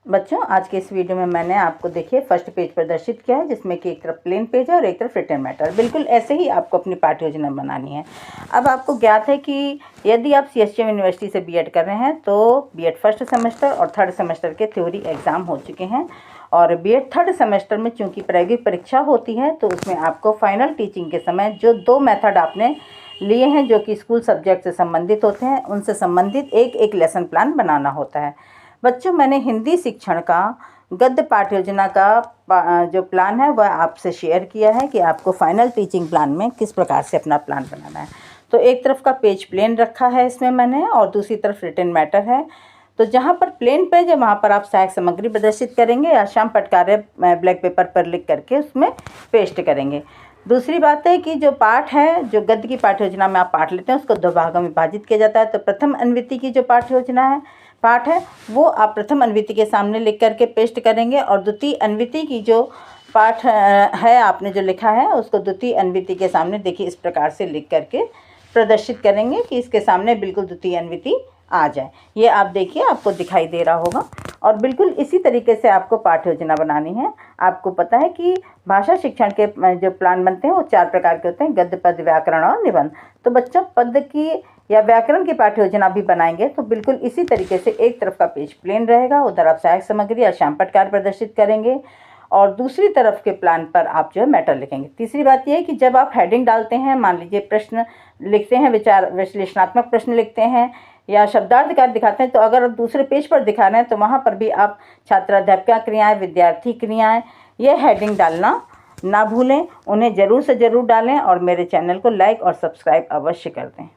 बच्चों, आज के इस वीडियो में मैंने आपको देखिए फर्स्ट पेज प्रदर्शित किया है, जिसमें कि एक तरफ प्लेन पेज है और एक तरफ रिटन मैटर। बिल्कुल ऐसे ही आपको अपनी पाठ्य योजना बनानी है। अब आपको ज्ञात है कि यदि आप CSCM यूनिवर्सिटी से बीएड कर रहे हैं तो बीएड फर्स्ट सेमेस्टर और थर्ड सेमेस्टर के थ्योरी एग्ज़ाम हो चुके हैं, और बीएड थर्ड सेमेस्टर में चूँकि प्रायोगिक परीक्षा होती है तो उसमें आपको फाइनल टीचिंग के समय जो 2 मेथड आपने लिए हैं जो कि स्कूल सब्जेक्ट से संबंधित होते हैं, उनसे संबंधित एक लेसन प्लान बनाना होता है। बच्चों, मैंने हिंदी शिक्षण का गद्य पाठ्य योजना का जो प्लान है वह आपसे शेयर किया है कि आपको फाइनल टीचिंग प्लान में किस प्रकार से अपना प्लान बनाना है। तो एक तरफ का पेज प्लेन रखा है इसमें मैंने, और दूसरी तरफ रिटन मैटर है। तो जहाँ पर प्लेन पेज है वहाँ पर आप सहायक सामग्री प्रदर्शित करेंगे या श्याम पटकारे ब्लैक पेपर पर लिख करके उसमें पेस्ट करेंगे। दूसरी बात है कि जो पाठ है, जो गद्य की पाठ्य योजना में आप पाठ लेते हैं उसको 2 भागों में विभाजित किया जाता है। तो प्रथम अन्विति की जो पाठ्य योजना है, पाठ है, वो आप प्रथम अन्विति के सामने लिख करके पेस्ट करेंगे, और द्वितीय अन्विति की जो पाठ है आपने जो लिखा है उसको द्वितीय अन्विति के सामने देखिए इस प्रकार से लिख करके प्रदर्शित करेंगे कि इसके सामने बिल्कुल द्वितीय अन्विति आ जाए। ये आप देखिए, आपको दिखाई दे रहा होगा। और बिल्कुल इसी तरीके से आपको पाठ्य योजना बनानी है। आपको पता है कि भाषा शिक्षण के जो प्लान बनते हैं वो 4 प्रकार के होते हैं: गद्य, पद्य, व्याकरण और निबंध। तो बच्चों, पद्य की या व्याकरण की पाठ्य योजना भी बनाएंगे तो बिल्कुल इसी तरीके से एक तरफ का पेज प्लेन रहेगा, उधर आप सहायक सामग्री या श्याम पटकार प्रदर्शित करेंगे, और दूसरी तरफ के प्लान पर आप जो है मैटर लिखेंगे। तीसरी बात यह है कि जब आप हेडिंग डालते हैं, मान लीजिए प्रश्न लिखते हैं, विचार विश्लेषणात्मक प्रश्न लिखते हैं या शब्दार्थ कार्य दिखाते हैं, तो अगर आप दूसरे पेज पर दिखा रहे हैं तो वहाँ पर भी आप छात्राध्यापिका क्रियाएँ, विद्यार्थी क्रियाएँ, यह हेडिंग डालना ना भूलें। उन्हें ज़रूर से ज़रूर डालें और मेरे चैनल को लाइक और सब्सक्राइब अवश्य कर दें।